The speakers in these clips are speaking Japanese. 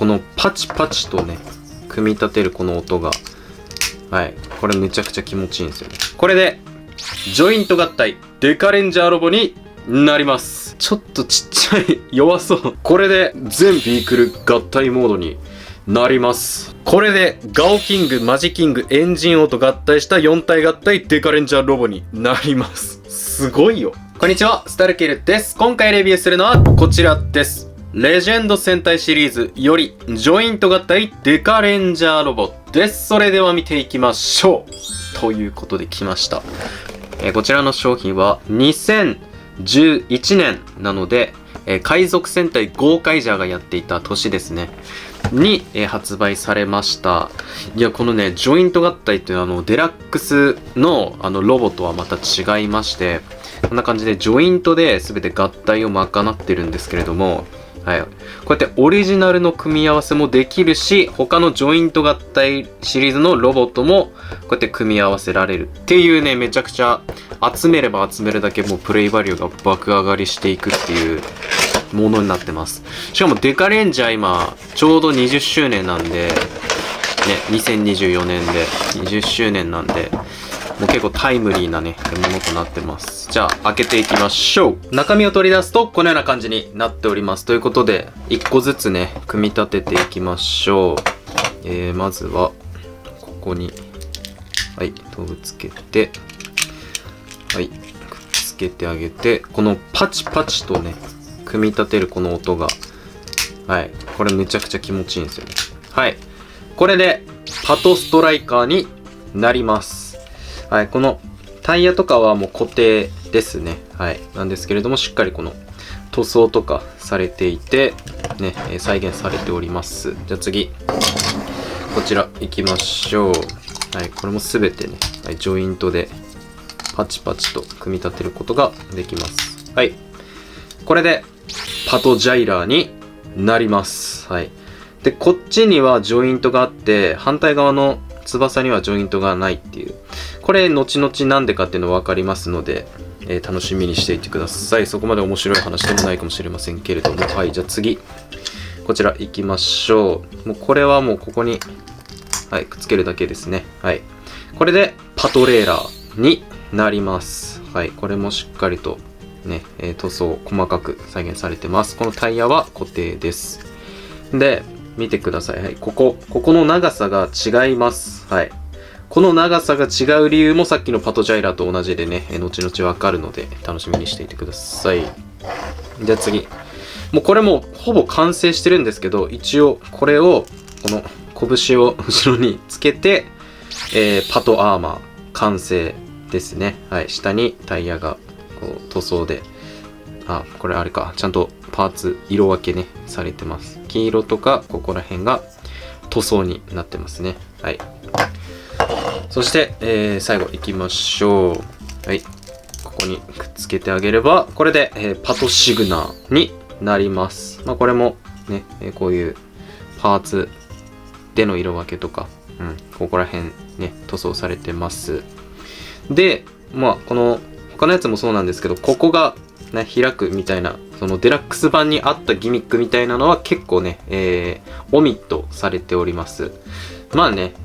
このパチパチとね、組み立てるこの音が、はい、これめちゃくちゃ気持ちいいんですよね。これで、ジョイント合体、デカレンジャーロボになります。ちょっとちっちゃい、弱そう。これで、全ビークル合体モードになります。これで、ガオキング、マジキング、エンジン王と合体した4体合体デカレンジャーロボになります。すごいよ。こんにちは、スタルキルです。今回レビューするのはこちらです。レジェンド戦隊シリーズよりジョイント合体デカレンジャーロボです。それでは見ていきましょう。ということで来ました。こちらの商品は2011年なので、海賊戦隊ゴーカイジャーがやっていた年ですね。に、発売されました。いや、このね、ジョイント合体っていうのはデラックスのロボとはまた違いまして、こんな感じでジョイントで全て合体を賄ってるんですけれども、はい。こうやってオリジナルの組み合わせもできるし、他のジョイント合体シリーズのロボットもこうやって組み合わせられるっていうね、めちゃくちゃ集めれば集めるだけもうプレイバリューが爆上がりしていくっていうものになってます。しかもデカレンジャー今ちょうど20周年なんで、ね、2024年で20周年なんで、もう結構タイムリーなね、ものとなってます。じゃあ、開けていきましょう。中身を取り出すと、このような感じになっております。ということで、1個ずつね、組み立てていきましょう。まずは、ここに、はい、トブつけて、はい、くっつけてあげて、このパチパチとね、組み立てるこの音が、はい、これめちゃくちゃ気持ちいいんですよね。はい。これで、パトストライカーになります。はい、このタイヤとかはもう固定ですね。はい。なんですけれども、しっかりこの塗装とかされていて、ね、再現されております。じゃあ次、こちら行きましょう。はい、これもすべてね、はい、ジョイントでパチパチと組み立てることができます。はい。これで、パトジャイラーになります。はい。で、こっちにはジョイントがあって、反対側の翼にはジョイントがないっていう。これ、後々なんでかっていうの分かりますので、楽しみにしていてください。そこまで面白い話でもないかもしれませんけれども。はい、じゃあ次。こちら行きましょう。もうこれはもうここに、はい、くっつけるだけですね。はい。これで、パトレーラーになります。はい、これもしっかりとね、塗装細かく再現されてます。このタイヤは固定です。で、見てください。はい、ここの長さが違います。はい。この長さが違う理由もさっきのパトジャイラと同じでね、後々わかるので楽しみにしていてください。じゃあ次。もうこれもほぼ完成してるんですけど、一応これを、この拳を後ろにつけて、パトアーマー完成ですね。はい。下にタイヤがこう塗装で、あ、これあれか。ちゃんとパーツ色分けね、されてます。黄色とかここら辺が塗装になってますね。はい。そして、最後行きましょう。はい。ここにくっつけてあげれば、これで、パトシグナーになります。まあ、これもね、こういうパーツでの色分けとか、うん、ここら辺ね、塗装されてます。で、まあ、この、他のやつもそうなんですけど、ここが、ね、開くみたいな、そのデラックス版にあったギミックみたいなのは結構ね、オミットされております。まあね、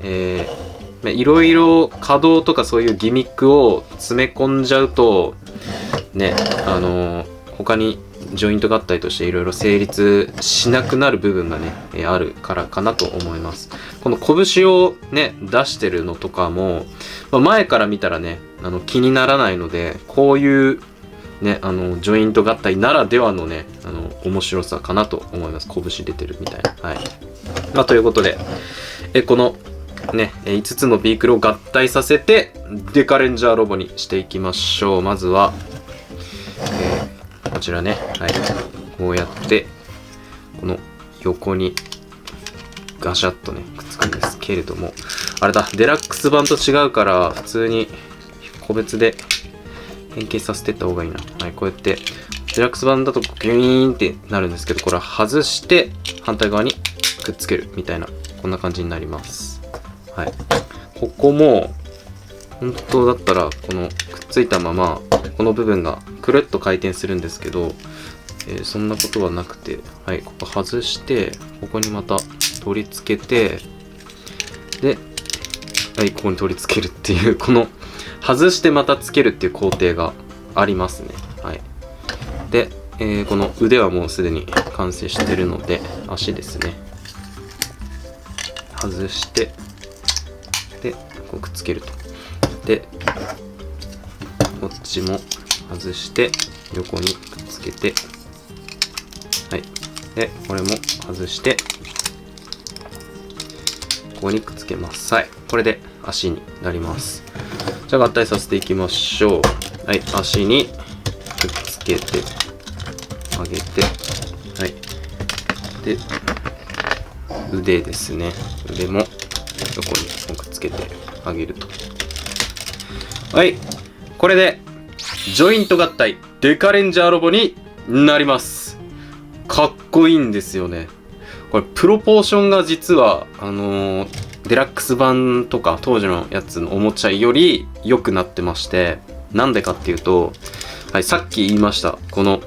いろいろ稼働とかそういうギミックを詰め込んじゃうと、ね、他にジョイント合体としていろいろ成立しなくなる部分がね、あるからかなと思います。この拳をね、出してるのとかも、まあ、前から見たらね、気にならないので、こういうね、ジョイント合体ならではのね、面白さかなと思います。拳出てるみたいな。はい。まあ、ということで、この、ね、5つのビークルを合体させて、デカレンジャーロボにしていきましょう。まずは、こちらね、はい。こうやって、この横に、ガシャッとね、くっつくんですけれども、あれだ、デラックス版と違うから、普通に個別で変形させていった方がいいな。はい、こうやって、デラックス版だとギュイーンってなるんですけど、これは外して、反対側にくっつけるみたいな、こんな感じになります。はい。ここも、本当だったら、このくっついたまま、この部分がくるっと回転するんですけど、そんなことはなくて、はい、ここ外して、ここにまた取り付けて、で、はい、ここに取り付けるっていう、この、外してまた付けるっていう工程がありますね。はい。で、この腕はもうすでに完成してるので、足ですね。外して、で、こうくっつけると。で、こっちも外して、横にくっつけて、はい。で、これも外して、ここにくっつけます。はい。これで足になります。じゃあ合体させていきましょう。はい。足にくっつけて、上げて、はい。で、腕ですね。腕も横にくっつけてあげると。はい。これで、ジョイント合体デカレンジャーロボになります。かっこいいんですよね。これプロポーションが実はデラックス版とか当時のやつのおもちゃより良くなってまして、なんでかっていうと、はい、さっき言いましたこの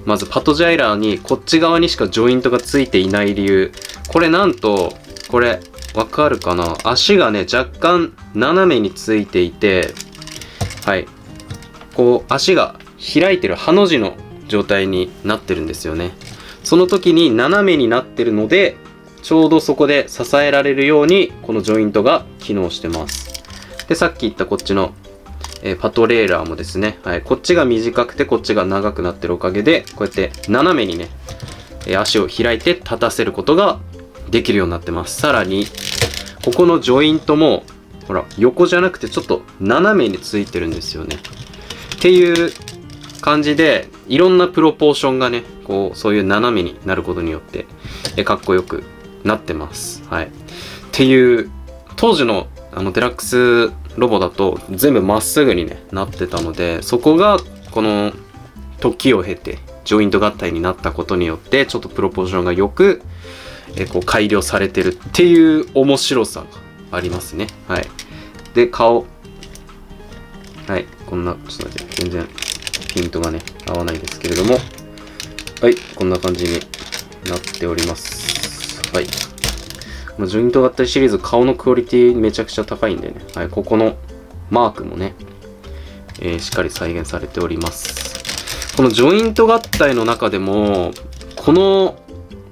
まずパトジャイラーにこっち側にしかジョイントがついていない理由、これなんとこれわかるかな、足がね若干斜めについていて、はい、こう足が開いてるハの字の状態になってるんですよね。その時に斜めになってるので、ちょうどそこで支えられるようにこのジョイントが機能してます。で、さっき言ったこっちの、パトレーラーもですね、はい、こっちが短くてこっちが長くなってるおかげで、こうやって斜めにね、足を開いて立たせることができるようになってます。さらに、ここのジョイントも、ほら、横じゃなくてちょっと斜めについてるんですよね。っていう感じで、いろんなプロポーションがね、こう、そういう斜めになることによって、かっこよくなってます。はい。っていう、当時のデラックスロボだと全部まっすぐにね、なってたので、そこが、この、時を経て、ジョイント合体になったことによって、ちょっとプロポーションがよく、こう、改良されてるっていう面白さがありますね。はい。で、顔。はい。こんな、ちょっと待って、全然、ピントがね、合わないですけれども、はい。こんな感じになっております。はい。ジョイント合体シリーズ、顔のクオリティめちゃくちゃ高いんでね。はい。ここのマークもね、しっかり再現されております。このジョイント合体の中でも、この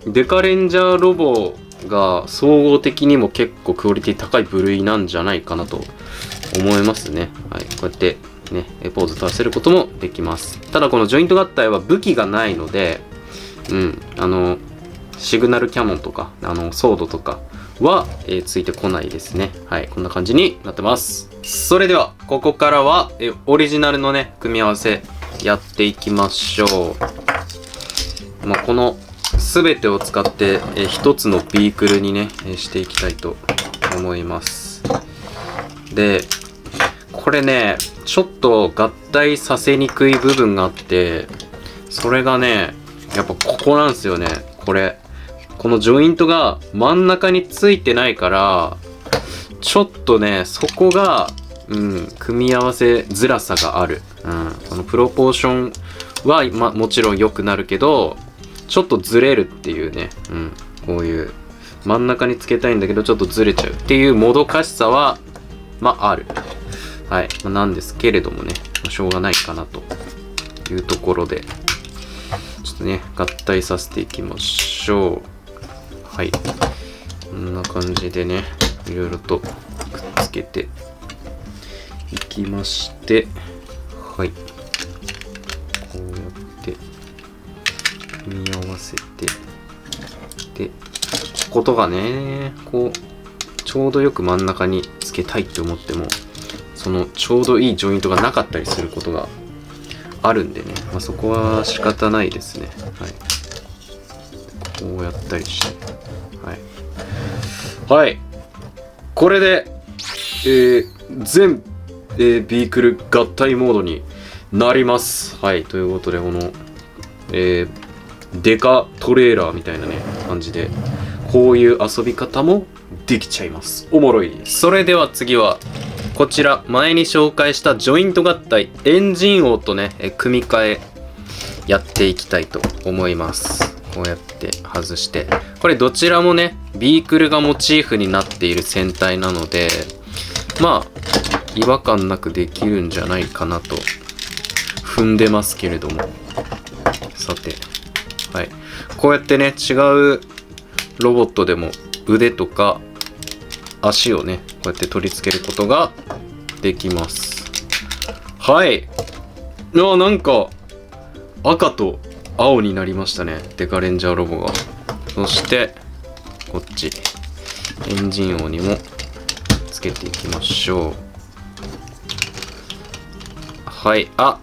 デカレンジャーロボが総合的にも結構クオリティ高い部類なんじゃないかなと思いますね。はい。こうやってね、ポーズ取らせることもできます。ただこのジョイント合体は武器がないので、シグナルキャノンとか、ソードとかは、ついてこないですね。はい。こんな感じになってます。それでは、ここからは、オリジナルのね、組み合わせやっていきましょう。この全てを使って、一つのビークルにね、していきたいと思います。で、これね、ちょっと合体させにくい部分があって、それがね、やっぱここなんですよね。このジョイントが真ん中についてないから、ちょっとね、そこが、組み合わせづらさがある。このプロポーションは、もちろん良くなるけど、ちょっとずれるっていうね、こういう真ん中につけたいんだけどちょっとずれちゃうっていうもどかしさは、ある。はい。なんですけれどもね、しょうがないかなというところで、ちょっとね、合体させていきましょう。はい。こんな感じでね、いろいろとくっつけていきまして、はい。こうやって組み合わせて、で、こことがね、こう、ちょうどよく真ん中につけたいって思っても、そのちょうどいいジョイントがなかったりすることがあるんでね、そこは仕方ないですね。はい。こうやったりして。はい。はい。これで、全、ビークル合体モードになります。はい。ということで、この、デカトレーラーみたいなね、感じで、こういう遊び方もできちゃいます。おもろいです。それでは次は、こちら前に紹介したジョイント合体エンジン王とね組み替やっていきたいと思います。こうやって外して、これどちらもねビークルがモチーフになっている船体なので、まあ違和感なくできるんじゃないかなと踏んでますけれども、さて、はい、こうやってね違うロボットでも腕とか足をねこうやって取り付けることができます。はい、なんか赤と青になりましたね、デカレンジャーロボが。そしてこっちエンジン音にもつけていきましょう。はい、若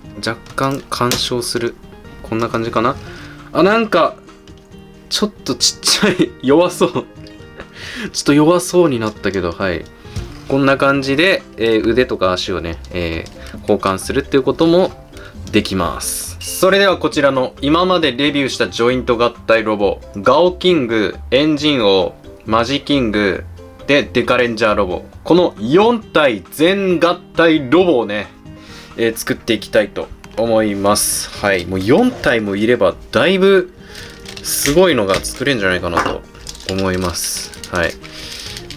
干干渉する、こんな感じかな。なんかちょっとちっちゃい弱そうちょっと弱そうになったけど、はい、こんな感じで、腕とか足をね、交換するっていうこともできます。それではこちらの今までレビューしたジョイント合体ロボ、ガオキング、エンジン王、マジキングでデカレンジャーロボ、この4体全合体ロボをね、作っていきたいと思います。はい、もう4体もいればだいぶすごいのが作れるんじゃないかなと思います。はい。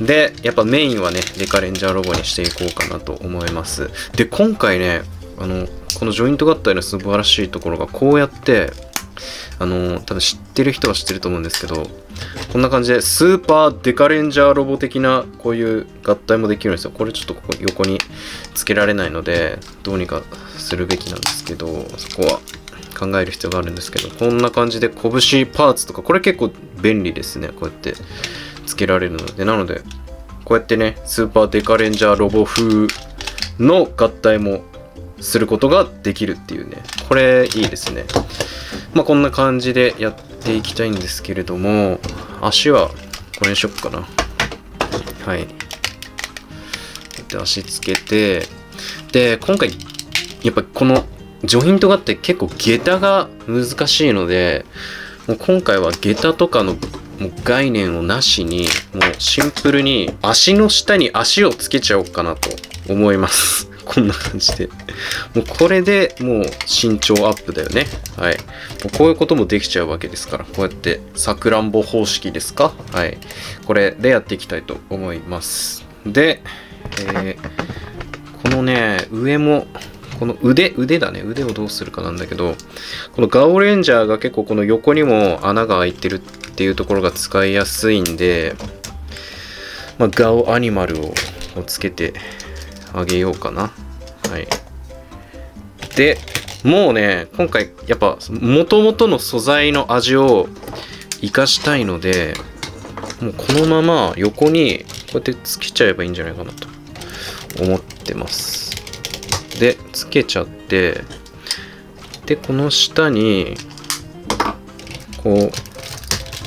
で、やっぱメインはね、デカレンジャーロボにしていこうかなと思います。で、今回ね、このジョイント合体の素晴らしいところが、こうやって、多分知ってる人は知ってると思うんですけど、こんな感じでスーパーデカレンジャーロボ的なこういう合体もできるんですよ。これちょっとここ横につけられないので、どうにかするべきなんですけど、そこは考える必要があるんですけど、こんな感じで拳パーツとか、これ結構便利ですね。こうやってつけられるので、なのでこうやってねスーパーデカレンジャーロボ風の合体もすることができるっていうね、これいいですね。まあこんな感じでやっていきたいんですけれども、足はこれにしよっかな。はい、で足つけて、で今回やっぱこのジョイントがあって結構下駄が難しいので、もう今回は下駄とかのもう概念をなしに、もうシンプルに足の下に足をつけちゃおうかなと思いますこんな感じで、もうこれでもう身長アップだよね。はい、もうこういうこともできちゃうわけですから、こうやってさくらんぼ方式ですか。はい、これでやっていきたいと思います。で、このね上もこの腕だね、腕をどうするかなんだけど、このガオレンジャーが結構この横にも穴が開いてるっていうところが使いやすいんで、まあ、ガオアニマルをつけてあげようかな。はい。で、もうね、今回やっぱ元々の素材の味を活かしたいので、もうこのまま横にこうやってつけちゃえばいいんじゃないかなと思ってます。でつけちゃって、でこの下にこ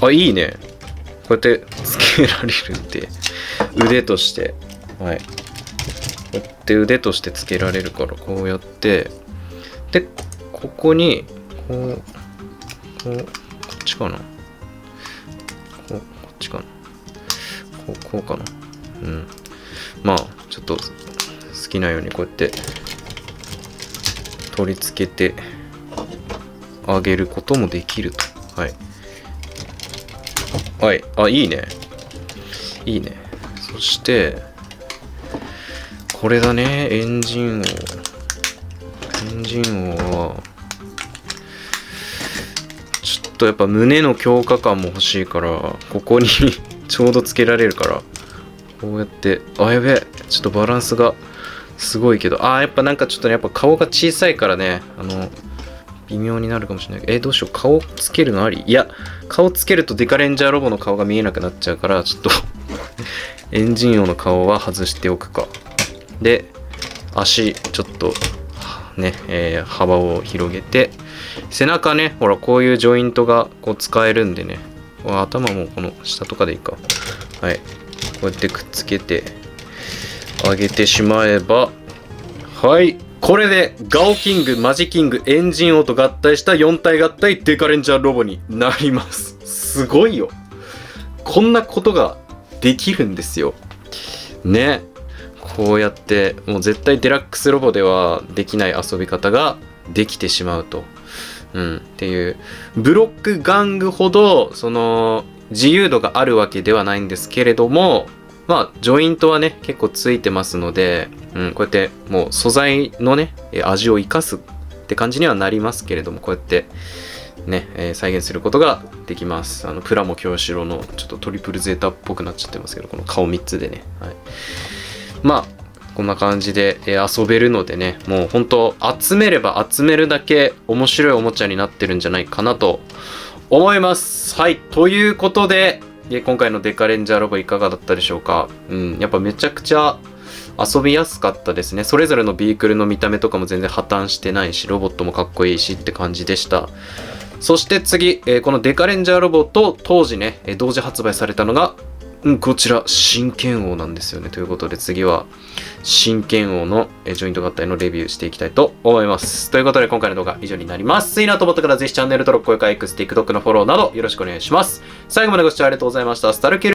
ういいね、こうやってつけられるんで、腕として、はい、こうやって腕としてつけられるから、こうやって、でここにこっちかな、こっちかな、こうかな、まあちょっと好きなようにこうやって取り付けてあげることもできると。はい。はい。いいね。いいね。そして、これだね。エンジン音は、ちょっとやっぱ胸の強化感も欲しいから、ここにちょうどつけられるから、こうやって、やべえ。ちょっとバランスが、すごいけど、やっぱなんかちょっとね、やっぱ顔が小さいからね、微妙になるかもしれない。どうしよう、顔つけるのあり？いや、顔つけるとデカレンジャーロボの顔が見えなくなっちゃうから、ちょっとエンジン王の顔は外しておくか。で、足、ちょっと、ね、幅を広げて、背中ね、ほら、こういうジョイントがこう使えるんでね、頭もこの下とかでいいか。はい。こうやってくっつけて、上げてしまえば、はい、これでガオキング、マジキング、エンジン王と合体した4体合体デカレンジャーロボになります。すごいよ、こんなことができるんですよね。こうやってもう絶対デラックスロボではできない遊び方ができてしまうとっていう。ブロック玩具ほど、自由度があるわけではないんですけれども、まあ、ジョイントはね、結構ついてますので、こうやってもう素材のね、味を生かすって感じにはなりますけれども、こうやってね、再現することができます。プラモ京志郎のちょっとトリプルゼータっぽくなっちゃってますけど、この顔3つでね。はい、まあ、こんな感じで遊べるのでね、もう本当集めれば集めるだけ面白いおもちゃになってるんじゃないかなと思います。はい、ということで、今回のデカレンジャーロボいかがだったでしょうか。やっぱめちゃくちゃ遊びやすかったですね。それぞれのビークルの見た目とかも全然破綻してないし、ロボットもかっこいいしって感じでした。そして次、このデカレンジャーロボと当時ね、同時発売されたのが、こちら、真剣王なんですよね。ということで次は、真剣王のジョイント合体のレビューしていきたいと思います。ということで今回の動画は以上になります。いいなと思った方はぜひチャンネル登録、高評価、X、TikTok のフォローなどよろしくお願いします。最後までご視聴ありがとうございました。スタルケル